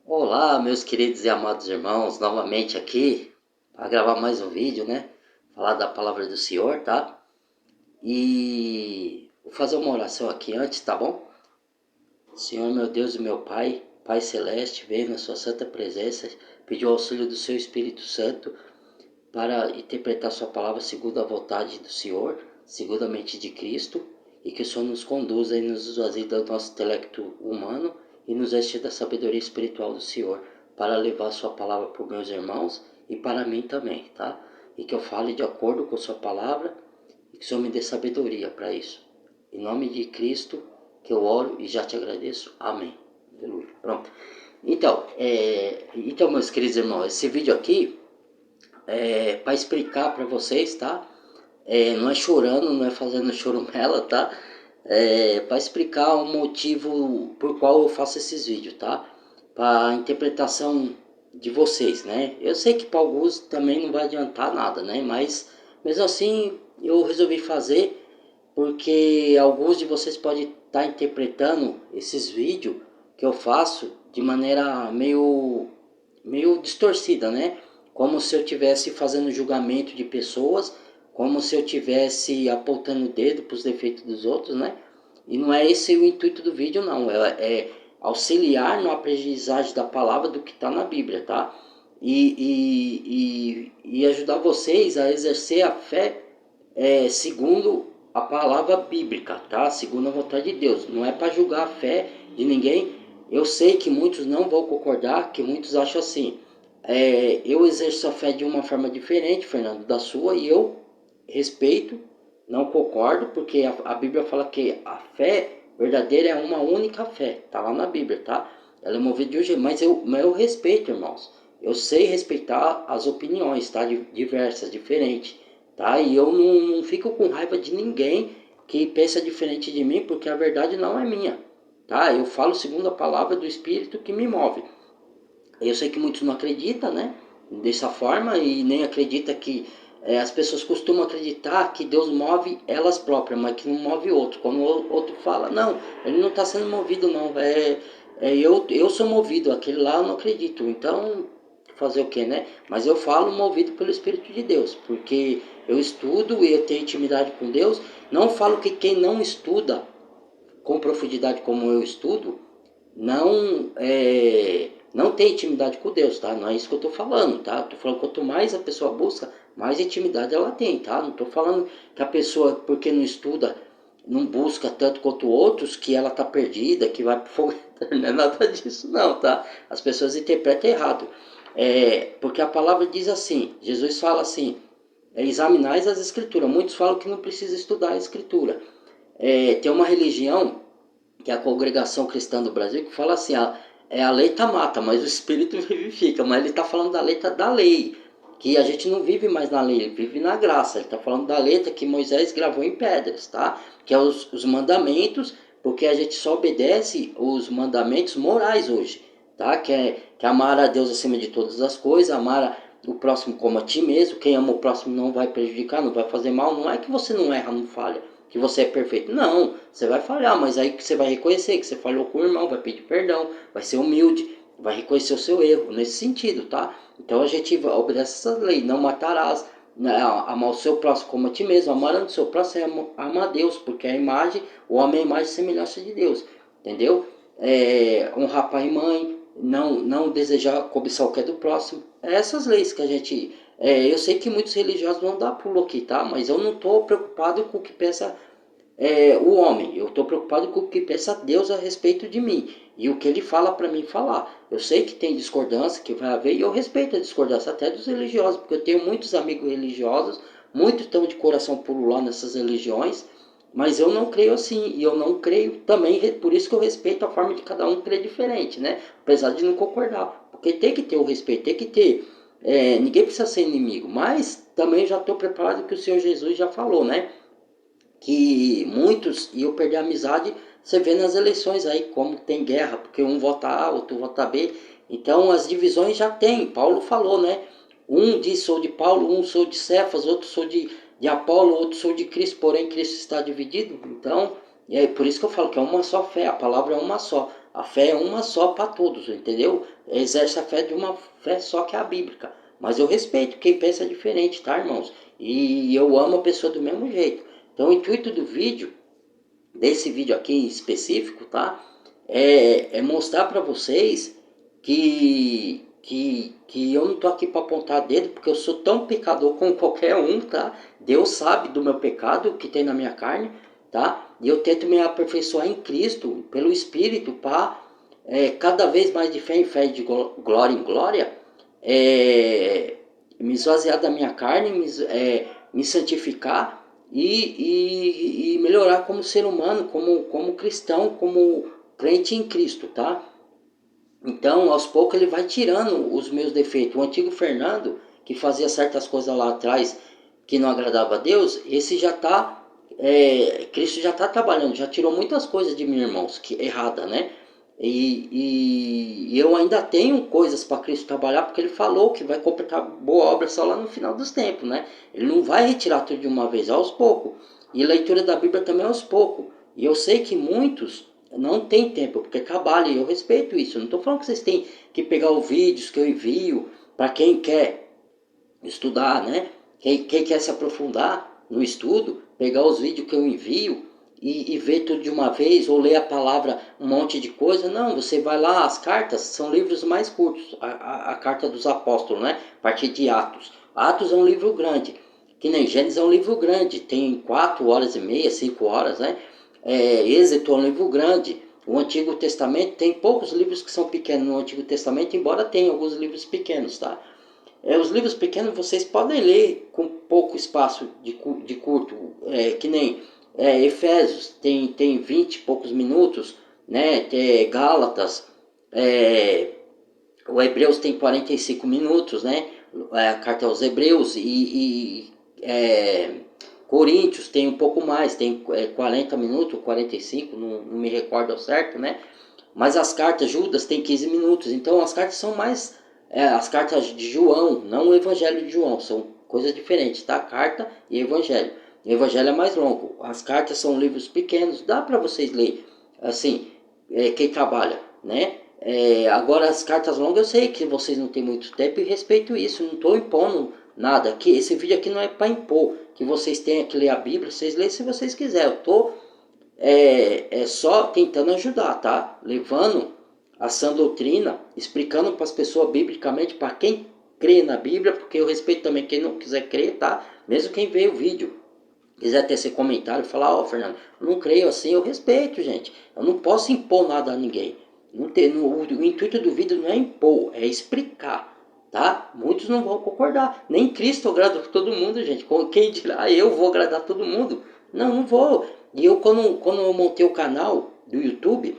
Olá, meus queridos e amados irmãos, novamente aqui para gravar mais um vídeo, né? Falar da palavra do Senhor, tá? E vou fazer uma oração aqui antes, tá bom? Senhor, meu Deus e meu Pai, Pai Celeste, venho na sua santa presença, pedir o auxílio do seu Espírito Santo para interpretar sua palavra segundo a vontade do Senhor, segundo a mente de Cristo, e que o Senhor nos conduza e nos esvazie do nosso intelecto humano e nos enche da sabedoria espiritual do Senhor, para levar sua palavra para os meus irmãos e para mim também, tá? E que eu fale de acordo com sua palavra e que o Senhor me dê sabedoria para isso. Em nome de Cristo que eu oro e já te agradeço. Amém. Aleluia. Pronto. Então, meus queridos irmãos, esse vídeo aqui para explicar para vocês, tá? Não é chorando, não é fazendo chorumela, tá? Para explicar o motivo por qual eu faço esses vídeos, tá? Para a interpretação de vocês, né? Eu sei que para alguns também não vai adiantar nada, né? Mas mesmo assim eu resolvi fazer porque alguns de vocês podem estar interpretando esses vídeos que eu faço de maneira meio distorcida, né? Como se eu estivesse fazendo julgamento de pessoas, como se eu estivesse apontando o dedo para os defeitos dos outros, né? E não é esse o intuito do vídeo, não. É auxiliar na aprendizagem da palavra do que está na Bíblia, tá? E ajudar vocês a exercer a fé segundo a palavra bíblica, tá? Segundo a vontade de Deus. Não é para julgar a fé de ninguém. Eu sei que muitos não vão concordar, que muitos acham assim. Eu exerço a fé de uma forma diferente, Fernando, da sua, e eu respeito, não concordo, porque a Bíblia fala que a fé verdadeira é uma única fé, tá lá na Bíblia, tá? Ela é movida de um jeito, mas eu respeito, irmãos. Eu sei respeitar as opiniões, tá? Diversas, diferentes, tá? E eu não fico com raiva de ninguém que pensa diferente de mim, porque a verdade não é minha, tá? Eu falo segundo a palavra do Espírito que me move. Eu sei que muitos não acreditam, né? Dessa forma e nem acredita que as pessoas costumam acreditar que Deus move elas próprias, mas que não move outro. Quando o outro fala, não, ele não está sendo movido, não. Eu sou movido, aquele lá eu não acredito. Então, fazer o que, né? Mas eu falo movido pelo Espírito de Deus, porque eu estudo e eu tenho intimidade com Deus. Não falo que quem não estuda com profundidade como eu estudo, não tem intimidade com Deus, tá? Não é isso que eu tô falando, tá? Tô falando que quanto mais a pessoa busca, mais intimidade ela tem, tá? Não tô falando que a pessoa, porque não estuda, não busca tanto quanto outros, que ela tá perdida, que vai pro fogo eterno. Não é nada disso não, tá? As pessoas interpretam errado. Porque a palavra diz assim, Jesus fala assim, examinais as escrituras. Muitos falam que não precisa estudar a escritura. Tem uma religião que é a Congregação Cristã do Brasil, que fala assim, a lei tá mata, mas o Espírito vivifica. Mas ele está falando da letra da lei, que a gente não vive mais na lei, ele vive na graça. Ele está falando da letra que Moisés gravou em pedras, tá? Que é os mandamentos, porque a gente só obedece os mandamentos morais hoje, tá? Que é amar a Deus acima de todas as coisas, amar o próximo como a ti mesmo. Quem ama o próximo não vai prejudicar, não vai fazer mal. Não é que você não erra, não falha, que você é perfeito. Não, você vai falhar, mas aí que você vai reconhecer que você falhou com o irmão, vai pedir perdão, vai ser humilde, vai reconhecer o seu erro, nesse sentido, tá? Então a gente obedece essa lei, não matarás, né, amar o seu próximo como a ti mesmo, amar o seu próximo é amar a Deus, porque a imagem, o homem é a imagem e semelhança de Deus, entendeu? Honrar pai e mãe, não desejar cobiçar o que é do próximo, essas leis que a gente... eu sei que muitos religiosos vão dar pulo aqui, tá? Mas eu não estou preocupado com o que pensa o homem. Eu estou preocupado com o que pensa Deus a respeito de mim. E o que ele fala para mim falar. Eu sei que tem discordância, que vai haver, e eu respeito a discordância até dos religiosos, porque eu tenho muitos amigos religiosos, muitos estão de coração puro lá nessas religiões, mas eu não creio assim, e eu não creio também, por isso que eu respeito a forma de cada um crer diferente, né? Apesar de não concordar, porque tem que ter o respeito, tem que ter, ninguém precisa ser inimigo, mas também já estou preparado que o Senhor Jesus já falou, né? Que muitos iam perder a amizade, você vê nas eleições aí como tem guerra, porque um vota A, outro vota B, então as divisões já tem, Paulo falou, né? Um diz sou de Paulo, um sou de Cefas, outro sou de Apolo, outro sou de Cristo, porém Cristo está dividido. Então, por isso que eu falo que é uma só fé, a palavra é uma só. A fé é uma só para todos, entendeu? Exerce a fé de uma fé só que é a bíblica. Mas eu respeito quem pensa diferente, tá, irmãos? E eu amo a pessoa do mesmo jeito. Então o intuito do vídeo, desse vídeo aqui em específico, tá? É mostrar para vocês que eu não tô aqui para apontar dedo, porque eu sou tão pecador como qualquer um, tá? Deus sabe do meu pecado que tem na minha carne, tá? E eu tento me aperfeiçoar em Cristo, pelo Espírito, para cada vez mais de fé em fé, de glória em glória, me esvaziar da minha carne, me santificar e melhorar como ser humano, como cristão, como crente em Cristo, tá? Então, aos poucos, ele vai tirando os meus defeitos. O antigo Fernando, que fazia certas coisas lá atrás que não agradava a Deus, esse já está, Cristo já está trabalhando, já tirou muitas coisas de mim, irmãos, que errada, né? E eu ainda tenho coisas para Cristo trabalhar, porque ele falou que vai completar boa obra só lá no final dos tempos, né? Ele não vai retirar tudo de uma vez, aos poucos. E leitura da Bíblia também aos poucos. E eu sei que muitos não tem tempo, porque trabalha, e eu respeito isso. Eu não estou falando que vocês têm que pegar os vídeos que eu envio para quem quer estudar, né? Quem quer se aprofundar no estudo, pegar os vídeos que eu envio e ver tudo de uma vez, ou ler a palavra, um monte de coisa. Não, você vai lá, as cartas são livros mais curtos. A carta dos apóstolos, né? A partir de Atos. Atos é um livro grande, que nem Gênesis é um livro grande, tem 4 horas e meia, 5 horas, né? Êxodo é um livro grande. O Antigo Testamento tem poucos livros que são pequenos no Antigo Testamento, embora tenha alguns livros pequenos, tá? Os livros pequenos vocês podem ler com pouco espaço de curto, que nem Efésios tem 20 e poucos minutos, né? Gálatas, o Hebreus tem 45 minutos, né? A carta aos Hebreus Coríntios tem um pouco mais, tem 40 minutos, 45, não me recordo ao certo, né? Mas as cartas Judas tem 15 minutos, então as cartas são mais as cartas de João, não o Evangelho de João, são coisas diferentes, tá? Carta e Evangelho. O Evangelho é mais longo, as cartas são livros pequenos, dá para vocês ler, assim, quem trabalha, né? Agora as cartas longas eu sei que vocês não têm muito tempo e respeito isso, não estou impondo nada. Aqui, esse vídeo aqui não é para impor que vocês tenham que ler a Bíblia, vocês leem se vocês quiserem. Eu estou só tentando ajudar, tá? Levando a sã doutrina, explicando para as pessoas biblicamente, para quem crê na Bíblia, porque eu respeito também quem não quiser crer, tá? Mesmo quem vê o vídeo, quiser ter esse comentário e falar, Fernando, não creio assim, eu respeito, gente. Eu não posso impor nada a ninguém. O intuito do vídeo não é impor, é explicar, tá? Muitos não vão concordar. Nem Cristo agrada todo mundo, gente. Quem dirá, eu vou agradar todo mundo? Não, não vou. E eu, quando eu montei o canal do YouTube,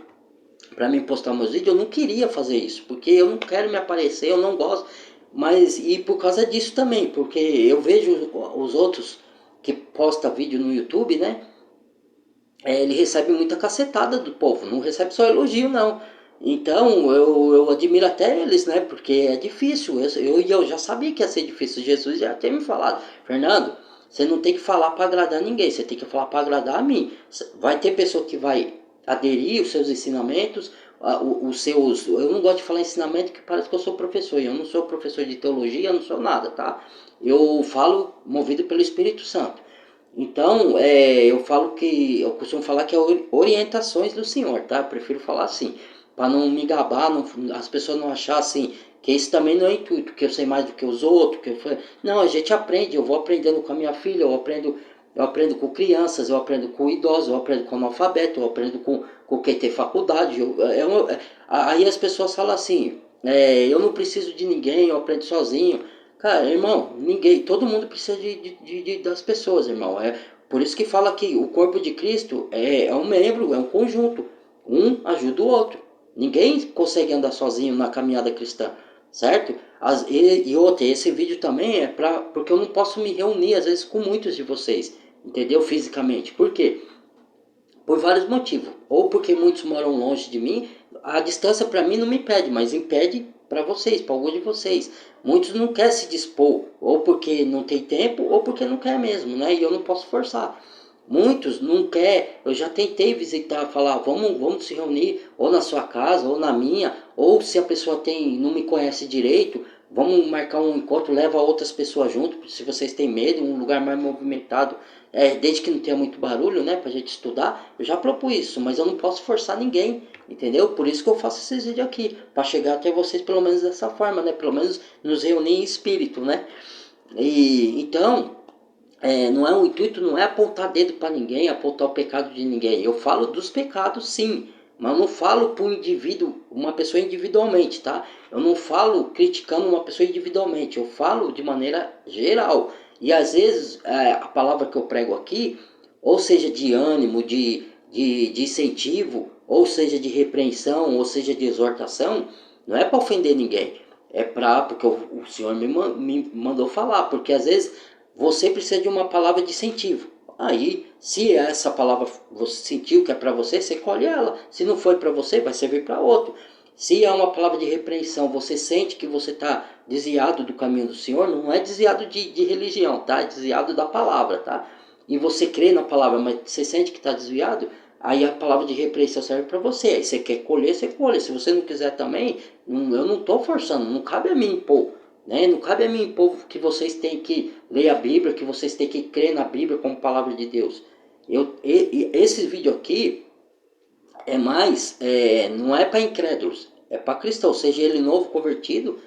para mim postar meus vídeos, eu não queria fazer isso, porque eu não quero me aparecer, eu não gosto. Mas, e por causa disso também, porque eu vejo os outros que posta vídeo no YouTube, né? Ele recebe muita cacetada do povo, não recebe só elogio, não. Então, eu admiro até eles, né? Porque é difícil. Eu já sabia que ia ser difícil. Jesus já tinha me falado, Fernando, você não tem que falar para agradar ninguém, você tem que falar para agradar a mim. Vai ter pessoa que vai aderir os seus ensinamentos, os seus... Eu não gosto de falar ensinamento que parece que eu sou professor. Eu não sou professor de teologia, eu não sou nada, tá? Eu falo movido pelo Espírito Santo. Então, eu costumo falar que é orientações do Senhor, tá? Eu prefiro falar assim, para não me gabar, as pessoas não acharem assim, que isso também não é intuito, que eu sei mais do que os outros, não, a gente aprende, eu vou aprendendo com a minha filha, eu aprendo com crianças, eu aprendo com idosos, eu aprendo com analfabeto, eu aprendo com quem tem faculdade, aí as pessoas falam assim, eu não preciso de ninguém, eu aprendo sozinho. Cara, irmão, todo mundo precisa das pessoas, irmão. Por isso que fala que o corpo de Cristo é um membro, é um conjunto. Um ajuda o outro. Ninguém consegue andar sozinho na caminhada cristã, certo? Esse vídeo também porque eu não posso me reunir, às vezes, com muitos de vocês, entendeu? Fisicamente. Por quê? Por vários motivos. Ou porque muitos moram longe de mim, a distância para mim não me impede, mas impede para vocês, para alguns de vocês. Muitos não querem se dispor, ou porque não tem tempo, ou porque não quer mesmo, né? E eu não posso forçar. Muitos não quer, eu já tentei visitar, falar, vamos se reunir, ou na sua casa, ou na minha, ou se a pessoa não me conhece direito, vamos marcar um encontro, leva outras pessoas junto, se vocês têm medo, um lugar mais movimentado, desde que não tenha muito barulho, né, pra gente estudar, eu já propus isso, mas eu não posso forçar ninguém, entendeu? Por isso que eu faço esses vídeos aqui, para chegar até vocês pelo menos dessa forma, né, pelo menos nos reunir em espírito, né? E então, não é o intuito, não é apontar dedo para ninguém, apontar o pecado de ninguém. Eu falo dos pecados, sim, mas eu não falo para um indivíduo, uma pessoa individualmente, tá? Eu não falo criticando uma pessoa individualmente, eu falo de maneira geral. E às vezes a palavra que eu prego aqui, ou seja de ânimo, de incentivo, ou seja de repreensão, ou seja de exortação, não é para ofender ninguém. É porque o Senhor me mandou falar, porque às vezes você precisa de uma palavra de incentivo. Aí, se essa palavra você sentiu que é para você, você colhe ela. Se não foi para você, vai servir para outro. Se é uma palavra de repreensão, você sente que você está desviado do caminho do Senhor, não é desviado de religião, tá? É desviado da palavra, tá? E você crê na palavra, mas você sente que está desviado, aí a palavra de repreensão serve para você. Aí você quer colher, você colhe. Se você não quiser também, eu não estou forçando, não cabe a mim impor. Né? Não cabe a mim, povo, que vocês têm que ler a Bíblia, que vocês têm que crer na Bíblia como palavra de Deus. Esse vídeo aqui não é para incrédulos, é para cristãos, seja ele novo convertido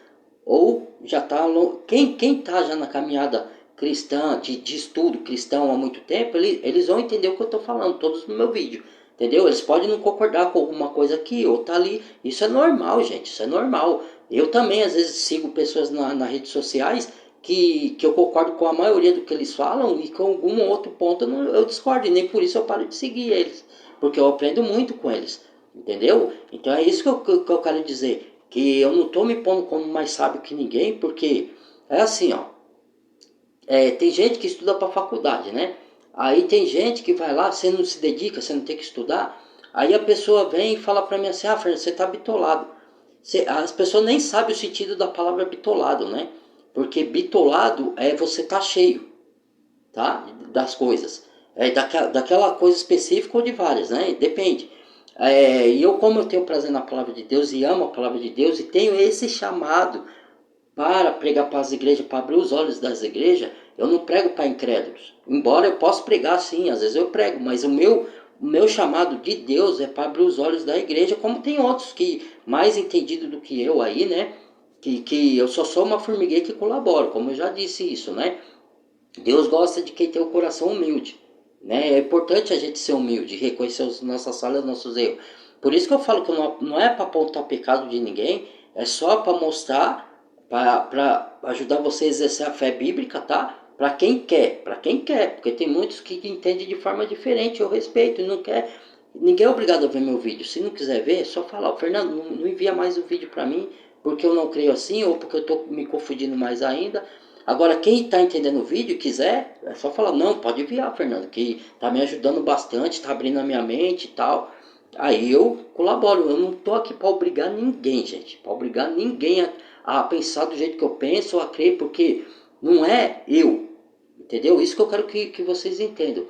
ou já está. Quem está já na caminhada cristã, de estudo cristão há muito tempo, eles vão entender o que eu estou falando, todos no meu vídeo. Entendeu? Eles podem não concordar com alguma coisa aqui ou tá ali. Isso é normal, gente. Isso é normal. Eu também, às vezes, sigo pessoas nas redes sociais que eu concordo com a maioria do que eles falam e com algum outro ponto eu discordo. E nem por isso eu paro de seguir eles. Porque eu aprendo muito com eles. Entendeu? Então é isso que eu quero dizer. Que eu não estou me pondo como mais sábio que ninguém, porque é assim, ó. Tem gente que estuda para faculdade, né? Aí tem gente que vai lá, você não se dedica, você não tem que estudar. Aí a pessoa vem e fala para mim assim, Fernando, você tá bitolado. As pessoas nem sabem o sentido da palavra bitolado, né? Porque bitolado é você tá cheio, tá? Das coisas. Daquela coisa específica ou de várias, né? Depende. E como eu tenho prazer na palavra de Deus e amo a palavra de Deus e tenho esse chamado para pregar para as igrejas, para abrir os olhos das igrejas, eu não prego para incrédulos. Embora eu possa pregar sim, às vezes eu prego, mas o meu chamado de Deus é para abrir os olhos da igreja, como tem outros que mais entendido do que eu aí, né? Que eu só sou uma formiguinha que colabora, como eu já disse isso, né? Deus gosta de quem tem o coração humilde, né? É importante a gente ser humilde, reconhecer as nossas falhas, os nossos erros. Por isso que eu falo que não é para apontar pecado de ninguém, é só para mostrar, para ajudar você a exercer a fé bíblica, tá? Para quem quer, porque tem muitos que entendem de forma diferente, eu respeito, e não quer. Ninguém é obrigado a ver meu vídeo. Se não quiser ver, é só falar, Fernando, não envia mais o vídeo para mim, porque eu não creio assim, ou porque eu estou me confundindo mais ainda. Agora, quem está entendendo o vídeo e quiser, é só falar, não, pode enviar, Fernando, que está me ajudando bastante, está abrindo a minha mente e tal. Aí eu colaboro, eu não estou aqui para obrigar ninguém, gente, para obrigar ninguém a pensar do jeito que eu penso ou a crer, porque não é eu, entendeu? Isso que eu quero que vocês entendam.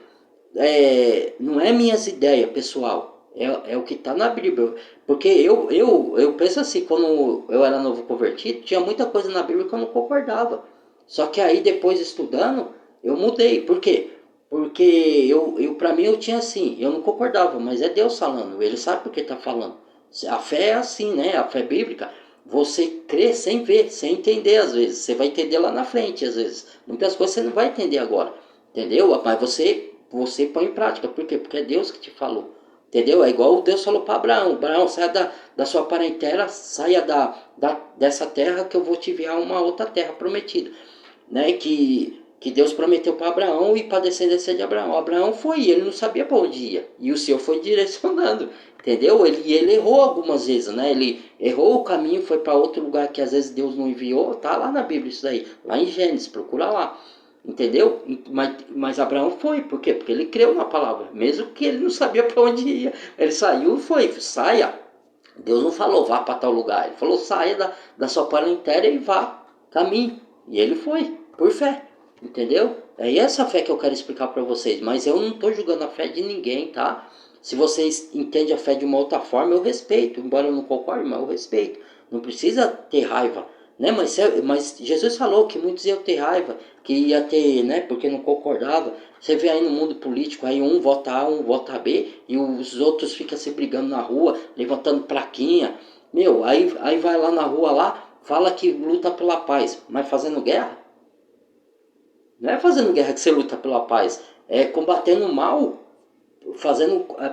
Não é minhas ideias, pessoal, é o que está na Bíblia. Porque eu penso assim, quando eu era novo convertido, tinha muita coisa na Bíblia que eu não concordava. Só que aí depois estudando, eu mudei. Por quê? Porque para mim eu tinha assim, eu não concordava, mas é Deus falando, ele sabe por que está falando. A fé é assim, né? A fé bíblica, você crê sem ver, sem entender às vezes. Você vai entender lá na frente às vezes. Muitas coisas você não vai entender agora, entendeu? Mas você põe em prática. Por quê? Porque é Deus que te falou. Entendeu? É igual Deus falou para Abraão. Abraão, saia da sua parentela, saia dessa terra que eu vou te enviar uma outra terra prometida. Né? Que Deus prometeu para Abraão e para a descendência de Abraão. Abraão foi, ele não sabia para onde ia. E o Senhor foi direcionando. Entendeu? Ele errou algumas vezes, né? Ele errou o caminho, foi para outro lugar que às vezes Deus não enviou. Tá lá na Bíblia isso daí. Lá em Gênesis, procura lá. Entendeu? Mas Abraão foi, por quê? Porque ele creu na palavra, mesmo que ele não sabia para onde ia. Ele saiu e foi, saia. Deus não falou, vá para tal lugar. Ele falou, saia da sua parentela e vá, caminhe. E ele foi, por fé. Entendeu? É essa fé que eu quero explicar para vocês, mas eu não estou julgando a fé de ninguém, tá? Se vocês entendem a fé de uma outra forma, eu respeito, embora eu não concorde, mas eu respeito. Não precisa ter raiva, né? Mas Jesus falou que muitos iam ter raiva, que ia ter, né? Porque não concordava. Você vê aí no mundo político, aí um vota A, um vota B, e os outros ficam se brigando na rua, levantando plaquinha. Meu, aí vai lá na rua lá, fala que luta pela paz, mas fazendo guerra? Não é fazendo guerra que você luta pela paz, é combatendo o mal,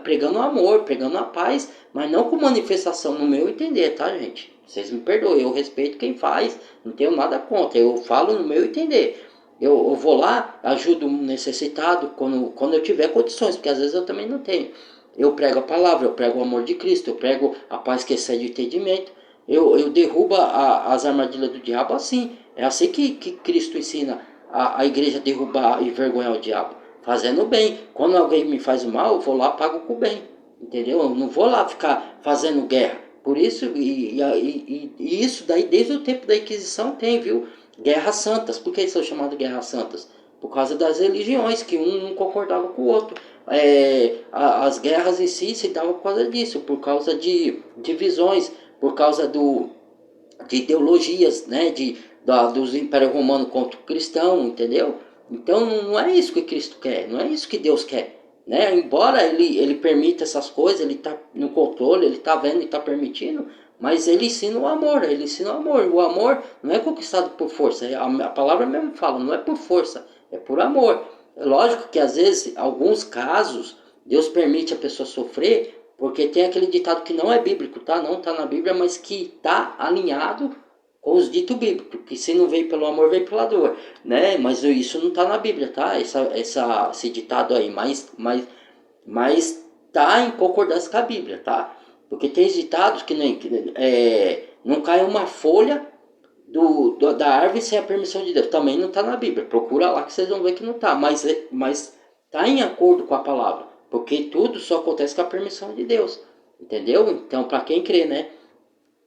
pregando o amor, pregando a paz, mas não com manifestação, no meu entender, tá, gente? Vocês me perdoem, eu respeito quem faz, não tenho nada contra, eu falo no meu entender. Eu vou lá, ajudo um necessitado quando eu tiver condições, porque às vezes eu também não tenho. Eu prego a palavra, eu prego o amor de Cristo, eu prego a paz que excede o entendimento. Eu derrubo as armadilhas do diabo assim. É assim que Cristo ensina a igreja a derrubar e envergonhar o diabo. Fazendo bem. Quando alguém me faz o mal, eu vou lá e pago com o bem. Entendeu? Eu não vou lá ficar fazendo guerra. Por isso, e isso daí desde o tempo da Inquisição tem, viu? Guerras santas. Por que são chamadas guerras santas? Por causa das religiões, que um não concordava com o outro. As guerras em si se davam por causa disso, por causa de divisões, por causa de ideologias, né? Dos impérios romanos contra o cristão, entendeu? Então não é isso que Cristo quer, não é isso que Deus quer. Né? Embora ele permita essas coisas, ele está no controle, ele está vendo e está permitindo, mas ele ensina o amor, ele ensina o amor. O amor não é conquistado por força, a palavra mesmo fala, não é por força, é por amor. É lógico que às vezes, em alguns casos, Deus permite a pessoa sofrer, porque tem aquele ditado que não é bíblico, tá? Não está na Bíblia, mas que está alinhado com os ditos bíblicos, que se não veio pelo amor, veio pela dor, né? Mas isso não está na Bíblia, tá? Esse ditado aí, mas tá em concordância com a Bíblia, tá? Porque tem ditados que não cai uma folha da árvore sem a permissão de Deus. Também não está na Bíblia. Procura lá que vocês vão ver que não está. Mas tá em acordo com a palavra. Porque tudo só acontece com a permissão de Deus. Entendeu? Então, para quem crê, né?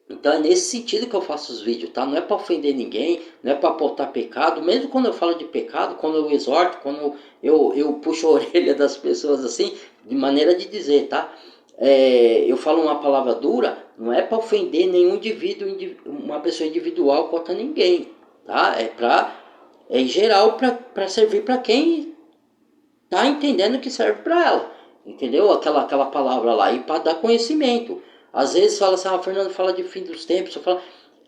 Então é nesse sentido que eu faço os vídeos, tá? Não é para ofender ninguém, não é para apontar pecado. Mesmo quando eu falo de pecado, quando eu exorto, quando eu puxo a orelha das pessoas assim, de maneira de dizer, tá? Eu falo uma palavra dura, não é para ofender nenhum indivíduo, uma pessoa individual contra ninguém, tá? É em geral para servir para quem tá entendendo que serve para ela, entendeu? Aquela palavra lá, e para dar conhecimento. Às vezes fala assim, Fernando fala de fim dos tempos, eu falo,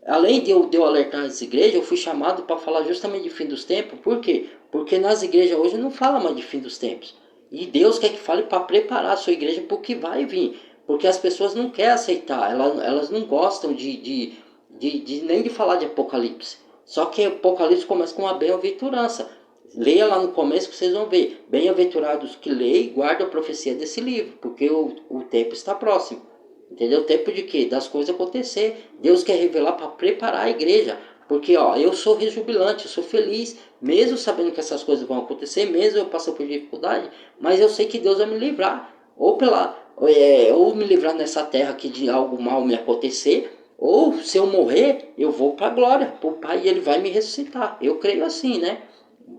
além de eu alertar as igrejas, eu fui chamado para falar justamente de fim dos tempos, por quê? Porque nas igrejas hoje não fala mais de fim dos tempos, e Deus quer que fale para preparar a sua igreja para o que vai vir, porque as pessoas não querem aceitar, elas não gostam nem de falar de Apocalipse, só que Apocalipse começa com uma bem-aventurança. Leia lá no começo que vocês vão ver. Bem-aventurados que leem e guardam a profecia desse livro, porque o tempo está próximo. Entendeu? O tempo de quê? Das coisas acontecer. Deus quer revelar para preparar a igreja. Porque ó, eu sou rejubilante, eu sou feliz, mesmo sabendo que essas coisas vão acontecer, mesmo eu passando por dificuldade, mas eu sei que Deus vai me livrar. Ou me livrar nessa terra que de algo mal me acontecer, ou se eu morrer, eu vou para a glória, para o Pai, e Ele vai me ressuscitar. Eu creio assim, né?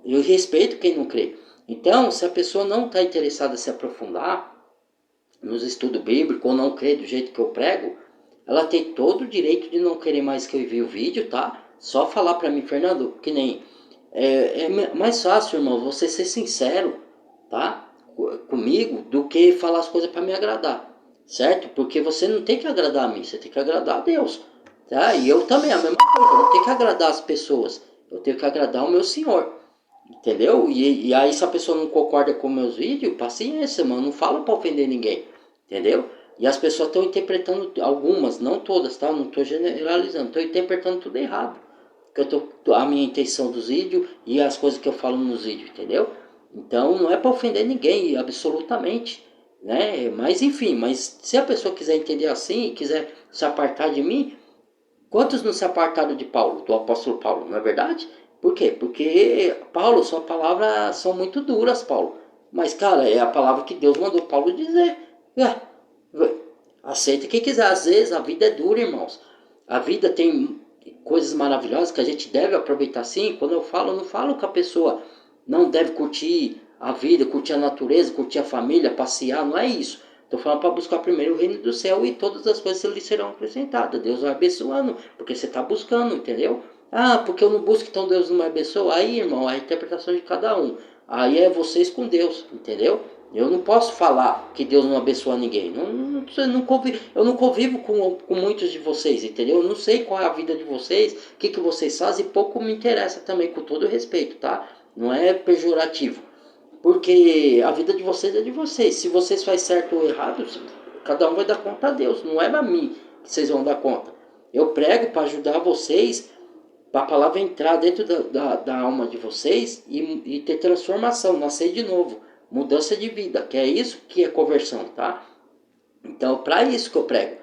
Eu respeito quem não crê. Então, se a pessoa não está interessada em se aprofundar nos estudos bíblicos ou não crê do jeito que eu prego, ela tem todo o direito de não querer mais que eu envie o vídeo, tá? Só falar para mim, Fernando, que nem... É mais fácil, irmão, você ser sincero, tá? Comigo, do que falar as coisas para me agradar, certo? Porque você não tem que agradar a mim, você tem que agradar a Deus, tá? E eu também, a mesma coisa, eu não tenho que agradar as pessoas, eu tenho que agradar o meu Senhor. Entendeu? E aí se a pessoa não concorda com meus vídeos, paciência, mano, não fala pra ofender ninguém. Entendeu? E as pessoas estão interpretando, algumas, não todas, tá? Não estou generalizando, estão interpretando tudo errado. A minha intenção dos vídeos e as coisas que eu falo nos vídeos, entendeu? Então não é para ofender ninguém, absolutamente. Né? Mas enfim, mas se a pessoa quiser entender assim, quiser se apartar de mim, quantos não se apartaram de Paulo, do apóstolo Paulo, não é verdade? Por quê? Porque, Paulo, suas palavras são muito duras, Paulo. Mas, cara, é a palavra que Deus mandou Paulo dizer. É, aceita quem quiser. Às vezes a vida é dura, irmãos. A vida tem coisas maravilhosas que a gente deve aproveitar sim. Quando eu falo, eu não falo com a pessoa não deve curtir a vida, curtir a natureza, curtir a família, passear, não é isso. Estou falando para buscar primeiro o reino do céu e todas as coisas lhe serão acrescentadas. Deus vai abençoando, porque você está buscando, entendeu? Ah, porque eu não busco, então Deus não me abençoa. Aí, irmão, é a interpretação de cada um. Aí é vocês com Deus, entendeu? Eu não posso falar que Deus não abençoa ninguém. Eu não convivo com muitos de vocês, entendeu? Eu não sei qual é a vida de vocês, o que vocês fazem, e pouco me interessa também, com todo respeito, tá? Não é pejorativo. Porque a vida de vocês é de vocês. Se vocês fazem certo ou errado, cada um vai dar conta a Deus. Não é para mim que vocês vão dar conta. Eu prego para ajudar vocês, para a palavra entrar dentro da alma de vocês e ter transformação, nascer de novo, mudança de vida, que é isso que é conversão, tá? Então, para isso que eu prego,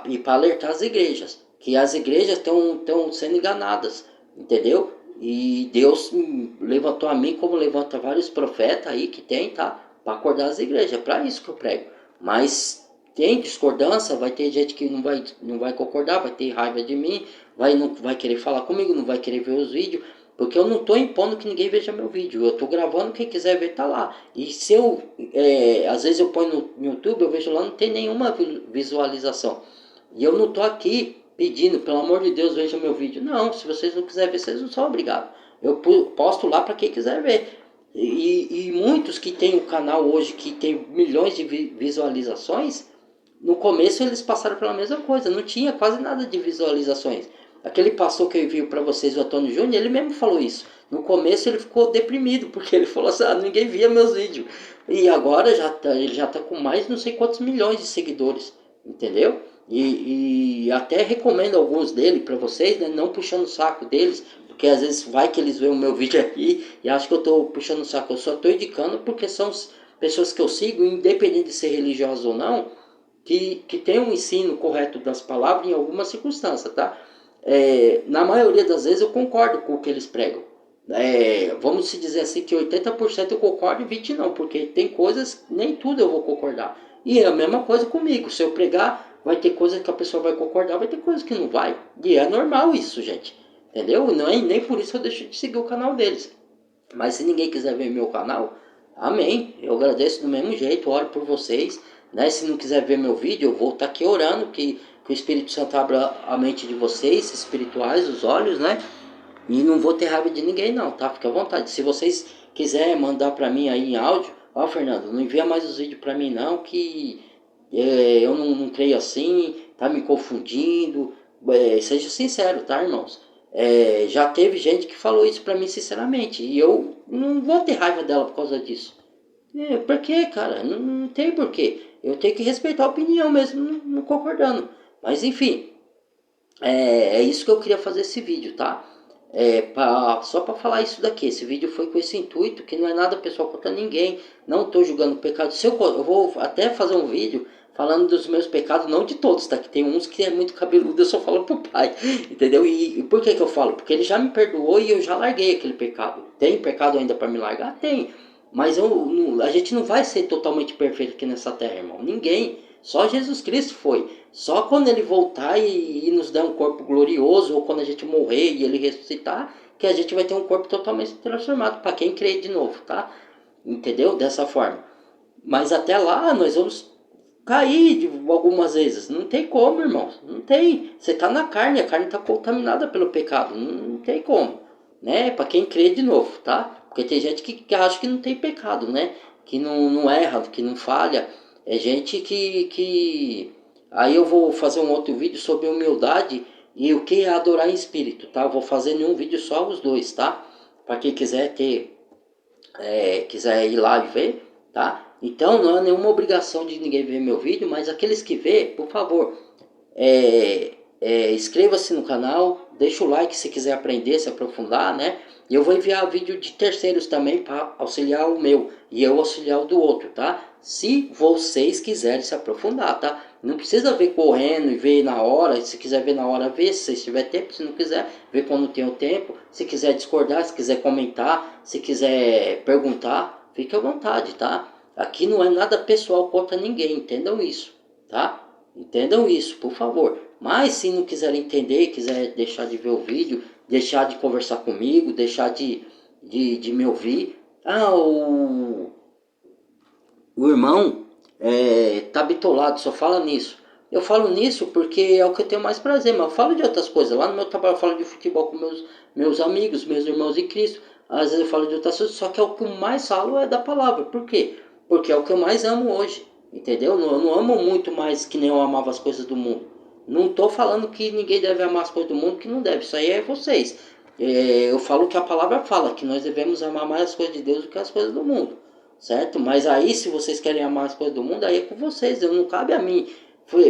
e para alertar as igrejas, que as igrejas estão sendo enganadas, entendeu? E Deus levantou a mim como levanta vários profetas aí que tem, tá? Para acordar as igrejas, é para isso que eu prego. Mas tem discordância, vai ter gente que não vai concordar, vai ter raiva de mim, não vai querer falar comigo, não vai querer ver os vídeos, porque eu não estou impondo que ninguém veja meu vídeo. Eu estou gravando, quem quiser ver tá lá. E se eu, às vezes eu ponho no YouTube, eu vejo lá, não tem nenhuma visualização. E eu não estou aqui pedindo, pelo amor de Deus, veja meu vídeo. Não, se vocês não quiserem ver, vocês não são obrigados. Eu posto lá para quem quiser ver. E muitos que tem o canal hoje, que tem milhões de visualizações, no começo eles passaram pela mesma coisa, não tinha quase nada de visualizações. Aquele pastor que eu envio para vocês, o Antônio Júnior, ele mesmo falou isso. No começo ele ficou deprimido, porque ele falou assim, ninguém via meus vídeos. E agora ele já tá com mais não sei quantos milhões de seguidores, entendeu? E até recomendo alguns dele para vocês, né? Não puxando o saco deles, porque às vezes vai que eles veem o meu vídeo aqui e acham que eu estou puxando o saco. Eu só estou indicando porque são pessoas que eu sigo, independente de ser religioso ou não, que tem um ensino correto das palavras em algumas circunstâncias, tá? Na maioria das vezes eu concordo com o que eles pregam. Vamos se dizer assim que 80% eu concordo e 20% não, porque tem coisas, nem tudo eu vou concordar. E é a mesma coisa comigo, se eu pregar, vai ter coisas que a pessoa vai concordar, vai ter coisas que não vai. E é normal isso, gente. Entendeu? Não é, nem por isso eu deixo de seguir o canal deles. Mas se ninguém quiser ver meu canal, amém. Eu agradeço do mesmo jeito, oro por vocês. Né? Se não quiser ver meu vídeo, eu vou estar aqui orando, que o Espírito Santo abra a mente de vocês, espirituais, os olhos, né? E não vou ter raiva de ninguém não, tá? Fica à vontade. Se vocês quiserem mandar pra mim aí em áudio, ó Fernando, não envia mais os vídeos pra mim não, que eu não creio assim, tá me confundindo. Seja sincero, tá, irmãos? Já teve gente que falou isso pra mim sinceramente, e eu não vou ter raiva dela por causa disso. Por quê, cara? Não tem porquê. Eu tenho que respeitar a opinião mesmo, não concordando. Mas enfim, é isso que eu queria fazer esse vídeo, tá? Só para falar isso daqui. Esse vídeo foi com esse intuito, que não é nada pessoal contra ninguém. Não estou julgando pecado. Eu vou até fazer um vídeo falando dos meus pecados, não de todos, tá? Que tem uns que é muito cabeludo, eu só falo pro pai, entendeu? E por que eu falo? Porque ele já me perdoou e eu já larguei aquele pecado. Tem pecado ainda para me largar? Tem. Mas a gente não vai ser totalmente perfeito aqui nessa terra, irmão. Ninguém. Só Jesus Cristo foi. Só quando ele voltar e nos dar um corpo glorioso, ou quando a gente morrer e ele ressuscitar, que a gente vai ter um corpo totalmente transformado, para quem crê de novo, tá? Entendeu? Dessa forma. Mas até lá nós vamos cair algumas vezes. Não tem como, irmão. Não tem. Você tá na carne, a carne tá contaminada pelo pecado. Não tem como. Né? Para quem crê de novo, tá? Porque tem gente que acha que não tem pecado, né? Que não erra, que não falha. É gente que... Aí eu vou fazer um outro vídeo sobre humildade e o que é adorar em espírito, tá? Eu vou fazer em um vídeo só os dois, tá? Para quem quiser quiser ir lá e ver, tá? Então não é nenhuma obrigação de ninguém ver meu vídeo, mas aqueles que vê, por favor, inscreva-se no canal, deixa o like se quiser aprender, se aprofundar, né? E eu vou enviar vídeo de terceiros também para auxiliar o meu e eu auxiliar o do outro, tá? Se vocês quiserem se aprofundar, tá? Não precisa ver correndo e ver na hora. Se quiser ver na hora, vê. Se tiver tempo, se não quiser, vê quando tem o tempo. Se quiser discordar, se quiser comentar, se quiser perguntar, fique à vontade, tá? Aqui não é nada pessoal contra ninguém, entendam isso, tá? Entendam isso, por favor. Mas se não quiser entender, quiser deixar de ver o vídeo, deixar de conversar comigo, deixar de de me ouvir. Ah, o irmão tá bitolado, só fala nisso. Eu falo nisso porque é o que eu tenho mais prazer, mas eu falo de outras coisas. Lá no meu trabalho eu falo de futebol com meus amigos, meus irmãos em Cristo. Às vezes eu falo de outras coisas, só que é o que eu mais falo é da palavra. Por quê? Porque é o que eu mais amo hoje, entendeu? Eu não amo muito mais que nem eu amava as coisas do mundo. Não estou falando que ninguém deve amar as coisas do mundo, que não deve. Isso aí é vocês. Eu falo que a palavra fala, que nós devemos amar mais as coisas de Deus do que as coisas do mundo. Certo? Mas aí, se vocês querem amar as coisas do mundo, aí é com vocês. Não cabe a mim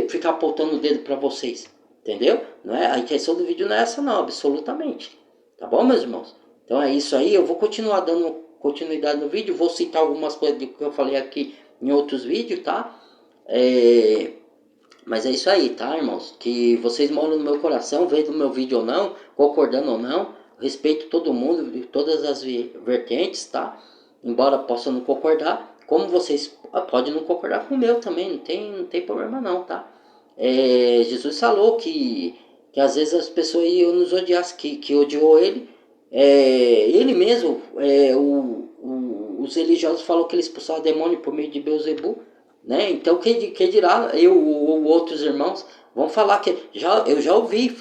ficar apontando o dedo para vocês. Entendeu? Não é? A intenção do vídeo não é essa não, absolutamente. Tá bom, meus irmãos? Então é isso aí. Eu vou continuar dando continuidade no vídeo. Vou citar algumas coisas que eu falei aqui em outros vídeos, tá? Mas é isso aí, tá, irmãos? Que vocês moram no meu coração, vendo o meu vídeo ou não, concordando ou não. Respeito todo mundo, de todas as vertentes, tá? Embora possa não concordar, como vocês podem não concordar com o meu também, não tem problema não, tá? Jesus falou que às vezes as pessoas iam nos odiar, que odiou ele. Ele mesmo, os religiosos falam que ele expulsava demônio por meio de Beelzebub, né? Então quem dirá, eu ou outros irmãos vão falar que eu já ouvi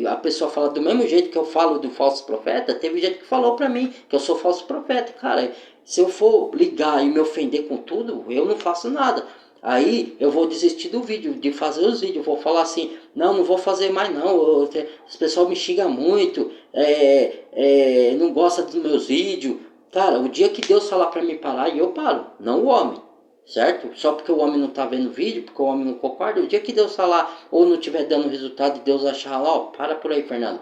a pessoa falar do mesmo jeito que eu falo do falso profeta. Teve gente que falou pra mim que eu sou falso profeta. Cara, se eu for ligar e me ofender com tudo, eu não faço nada. Aí eu vou desistir do vídeo, de fazer os vídeos. Vou falar assim, não vou fazer mais não. As pessoas me xingam muito, não gostam dos meus vídeos. Cara, o dia que Deus falar pra mim parar, eu paro, não o homem. Certo? Só porque o homem não está vendo o vídeo, porque o homem não concorda, o dia que Deus falar ou não estiver dando resultado e Deus achar lá, ó, para por aí, Fernando.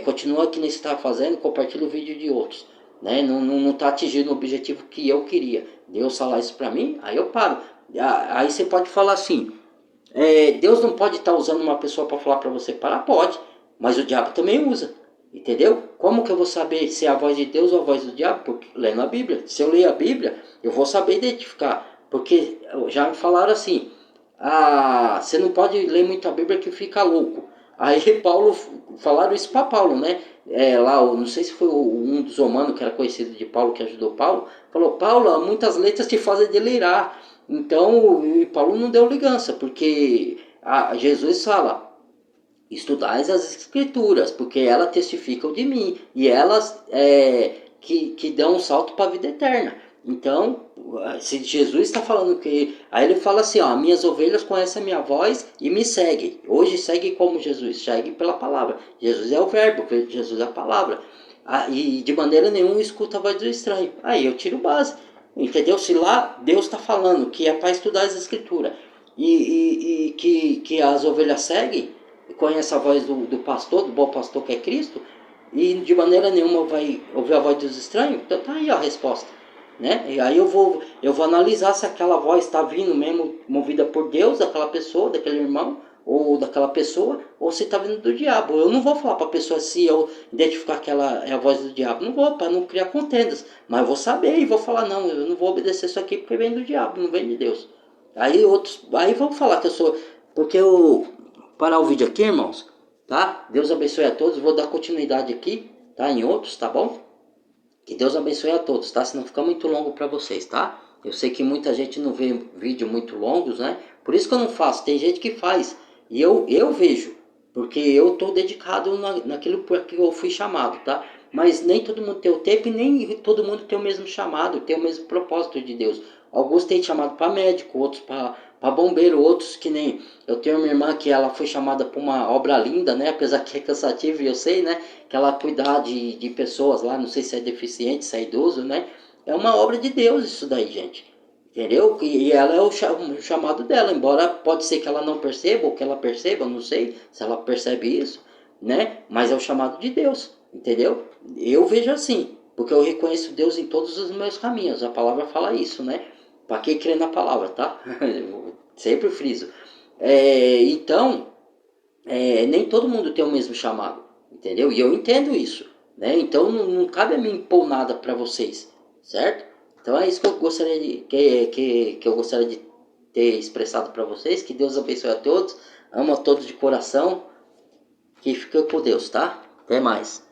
Continua aqui nesse que está fazendo, compartilha o vídeo de outros. Né? Não está atingindo o objetivo que eu queria. Deus falar isso para mim, aí eu paro. Aí você pode falar assim, Deus não pode estar usando uma pessoa para falar para você parar? Pode, mas o diabo também usa. Entendeu? Como que eu vou saber se é a voz de Deus ou a voz do diabo? Porque lendo a Bíblia. Se eu ler a Bíblia, eu vou saber identificar. Porque já me falaram assim, você não pode ler muito a Bíblia que fica louco. Aí Paulo, falaram isso para Paulo, né? Não sei se foi um dos romanos que era conhecido de Paulo, que ajudou Paulo, falou, Paulo, muitas letras te fazem delirar. Então, Paulo não deu ligança, porque Jesus fala, estudais as escrituras, porque elas testificam de mim, e elas que dão um salto para a vida eterna. Então, se Jesus está falando que... Aí ele fala assim, ó, minhas ovelhas conhecem a minha voz e me seguem. Hoje segue como Jesus? Segue pela palavra. Jesus é o verbo, Jesus é a palavra. E de maneira nenhuma escuta a voz do estranho. Aí eu tiro base, entendeu? Se lá Deus está falando que é para estudar as escrituras e que as ovelhas seguem, conhece a voz do pastor, do bom pastor que é Cristo, e de maneira nenhuma vai ouvir a voz dos estranhos, então tá aí a resposta. Né? E aí eu vou analisar se aquela voz está vindo mesmo movida por Deus, daquela pessoa, daquele irmão, ou daquela pessoa, ou se está vindo do diabo. Eu não vou falar para a pessoa se eu identificar que ela é a voz do diabo. Não vou, para não criar contendas. Mas eu vou saber e vou falar, não, eu não vou obedecer isso aqui porque vem do diabo, não vem de Deus. Aí vão falar que eu sou... Porque eu... Parar o vídeo aqui, irmãos, tá? Deus abençoe a todos. Vou dar continuidade aqui, tá? Em outros, tá bom? Que Deus abençoe a todos, tá? Senão fica muito longo para vocês, tá? Eu sei que muita gente não vê vídeo muito longos, né? Por isso que eu não faço. Tem gente que faz. E eu vejo. Porque eu tô dedicado naquilo por que eu fui chamado, tá? Mas nem todo mundo tem o tempo e nem todo mundo tem o mesmo chamado, tem o mesmo propósito de Deus. Alguns têm chamado para médico, outros para bombeiro, outros que nem... Eu tenho uma irmã que ela foi chamada para uma obra linda, né? Apesar que é cansativo, eu sei, né? Que ela cuidar de pessoas lá, não sei se é deficiente, se é idoso, né? É uma obra de Deus isso daí, gente. Entendeu? E ela é o chamado dela, embora pode ser que ela não perceba, ou que ela perceba, não sei se ela percebe isso, né? Mas é o chamado de Deus, entendeu? Eu vejo assim, porque eu reconheço Deus em todos os meus caminhos, a palavra fala isso, né? Para quem crê na palavra, tá? Sempre friso. Então, nem todo mundo tem o mesmo chamado, entendeu? E eu entendo isso, né? Então não cabe a mim impor nada para vocês, certo? Então é isso que eu gostaria que eu gostaria de ter expressado para vocês. Que Deus abençoe a todos, amo a todos de coração, que fica com Deus, tá? Até mais.